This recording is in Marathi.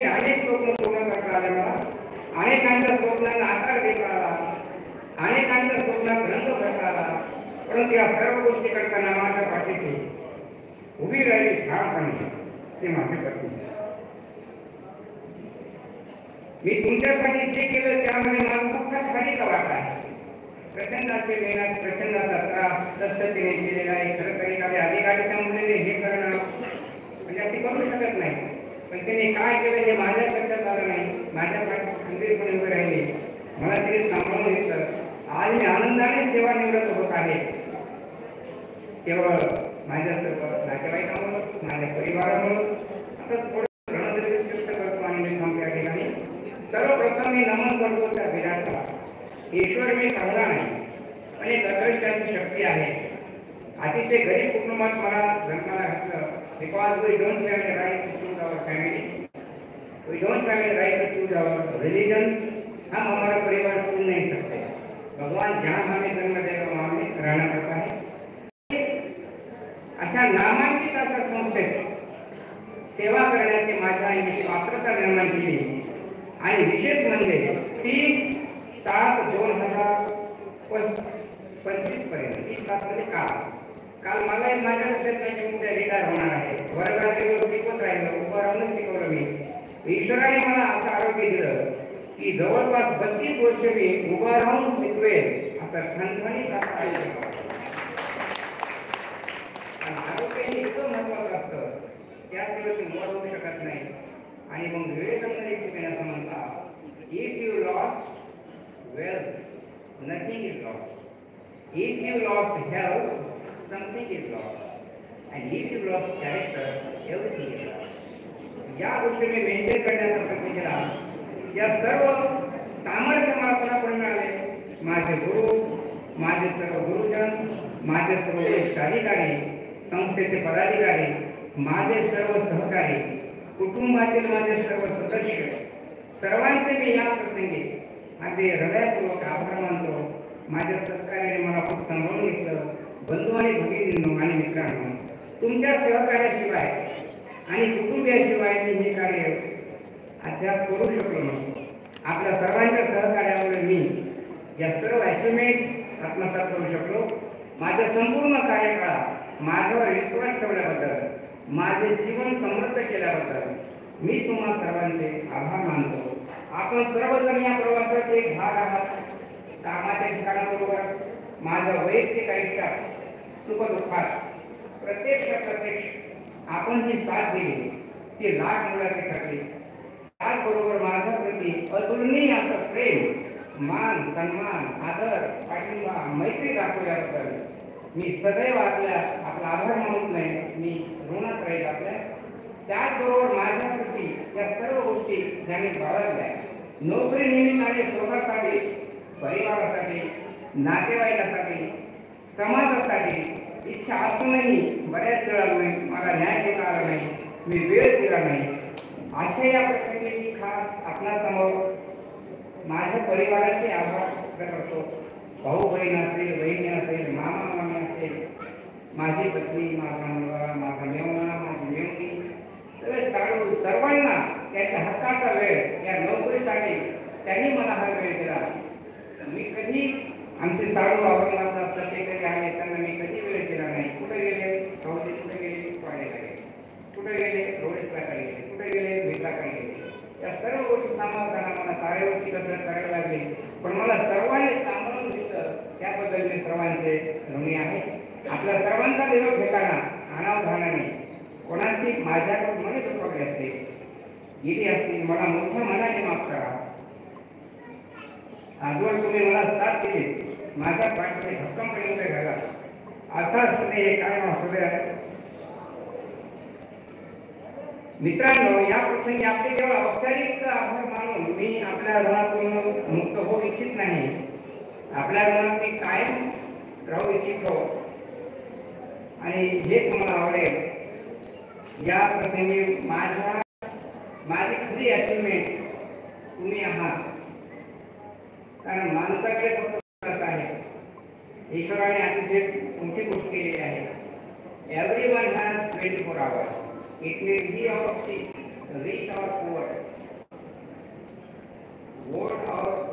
अनेक स्वप्न पूर्ण करता आले मला, अनेकांच्या स्वप्नांना आकार देता आला, अनेकांच्या स्वप्नात रंग भरता आला, परंतु या सर्व गोष्टी करताना माझ्या पाठीशी उभी राहिली ठामपणे ते माझे पत्नी. मी तुमच्यासाठी जे केलं त्यामध्ये माझा फक्त खालीचा वाटा आहे. प्रचंड असे मेहनत, प्रचंड असा त्रास कष्टतेने केलेला आहे. खरं तरी एखाद्या अधिकारीच्या मुलीने हे करणं म्हणजे असे करू शकत नाही, पण त्याने काय केलं हे माझ्या लक्षात आलं नाही. माझ्या पाठीशी खंबीरपणे उभे राहिले, मला तिने सांभाळून घेतलं. आज मी आनंदाने सेवानिवृत्त होत आहे. केवळ माझ्या सर्व नातेवाईकांमुळे, माझ्या परिवारामुळे आता थोडं रणदृष्ट करतो आणि मी थांबतो या ठिकाणी. सर्वप्रथम मी नमन करतो त्या विराटला. ईश्वर मी पाहिला नाही, पण एक अदृश्य अशी शक्ती आहे. अतिशय गरीब कुटुंबात मला जन्माला घातलं. Because we don't have a right to choose our family, we don't have a right to choose our religion. हम हमारा परिवार चुन नहीं सकते. भगवान जहाँ हमें जन्म देगा वहाँ हमें रहना पड़ता है. अशा नामांकित अशा संस्थेत सेवा करण्याची माझ्या आईने पात्रता निर्माण केली. आणि विशेष म्हणजे 30/7/2025 पर्यंत 30/7 म्हणजे काल मला माझ्या लक्षात नाही की उद्या रिटायर होणार आहे. वर्गात गेलो, शिकवत राहिलो, उभं राहून शिकवलं मी. ईश्वराने मला असं आरोग्य दिलं की जवळपास 32 वर्ष मी उभं राहून शिकवेल असं ठणठणीत आरोग्य हे इतकं महत्वाचं असतं, त्याशिवाय ते मोड होऊ शकत नाही. आणि मग विवेकानंद एक असं म्हणतात, if you lost wealth nothing is lost, if you lost health something is lost, and if you lost character, everything is lost. या गोष्टी मी मेंटेन करण्याचा प्रयत्न केला. या सर्व सामर्थ्य मला कोणाकडून मिळाले? माझे गुरु, माझे सर्व गुरुजन, माझे सर्व वरिष्ठ अधिकारी, संस्थेचे पदाधिकारी, माझे सर्व सहकारी, कुटुंबातील माझे सर्व सदस्य, सर्वांचे मी या प्रसंगी अगदी हृदयपूर्वक आभार मानतो. माझ्या सहकार्याने मला खूप सांभाळून घेतलं. बंधू आणि भगिनींनो आणि मित्रांनो, तुमच्या सहकार्याशिवाय आणि कुटुंबियाशिवाय मी हे कार्य अद्याप करू शकलो नसतो. आपल्या सर्वांच्या सहकार्यामुळे मी या सर्व अचिव्हमेंट्स आत्मसात करू शकलो. माझ्या संपूर्ण कार्यकाळात माझ्यावर विश्वास ठेवल्याबद्दल, माझे जीवन समृद्ध केल्याबद्दल मी तुम्हा सर्वांचे आभार मानतो. आपण सर्वजण या प्रवासाचे एक भाग आहात. कामाच्या ठिकाणाबरोबर माझ्या वैयक्तिक आयुष्यात सुखदुःखात प्रत्यक्ष आपण जी साथ दिली ती लाख मुलाचे ठरली. त्याचबरोबर माझ्या प्रती अतुलनीय असं प्रेम, मान, सन्मान, आदर, पाठिंबा, मैत्री दाखवल्याबद्दल मी सदैव आपला आभार मानत नाही, मी ऋणात राहील आपल्या. त्याचबरोबर माझ्या प्रती या सर्व गोष्टी ज्यांनी बाळगल्या, नोकरी निमित्ताने स्वतःसाठी, परिवारासाठी, नातेवाईकासाठी, समाजासाठी इच्छा असूनही बऱ्याच वेळा मला न्याय देता आला नाही, मी वेळ दिला नाही. अशा या प्रसंगी मी खास आपणासमोर माझ्या परिवाराचे आभार व्यक्त करतो. भाऊ बहीण असेल, बहिणी असेल, मामा मामी असेल, माझी पत्नी, माझा मुलगा, माझा मेवणा, माझी मेवणी, सर्वांना त्याच्या हक्काचा वेळ या नोकरीसाठी त्यांनी मला हा वेळ दिला. मी कधी आमचे साडू औरंगाबाद असतात ते कधी आले, त्यांना मी कधी वेळ दिला नाही. कुठे गेले? भाऊजी कुठे गेले? पाहायला गेले. कुठे गेले? रोडेसलाकडे गेले. कुठे गेले? भेटाकडे गेले. या सर्व गोष्टी सांभाळताना मला तारेवरची कसरत करायला लागली, पण मला सर्वांनी सांभाळून घेतलं, त्याबद्दल मी सर्वांचे ऋणी आहे. आपल्या सर्वांचा निरोप घेताना अनावधानाने कोणाची माझ्याकडून मनी दुखावली असते, गेली असती, मला मोठ्या मनाने माफ करा. आजवर तुम्ही मला साथ दिली, माझ्या पाठीचे भक्कमपणे उभे राहिला. असाच हे काय असू द्या. मित्रांनो, या प्रसंगी आपले केवळ औपचारिक आभार मानून मी आपल्या ऋणातून मुक्त होऊ इच्छित नाही. आपल्या ऋणात मी कायम राहू इच्छितो आणि हेच मला आवडेल. या प्रसंगी माझी खरी अचिव्हमेंट तुम्ही आहात. कारण माणसाकडे फक्त असं आहे, ईश्वराने अतिशय मोठी गोष्ट केलेली आहे. Everyone has 24 hours. It may be our sick, rich or poor, what our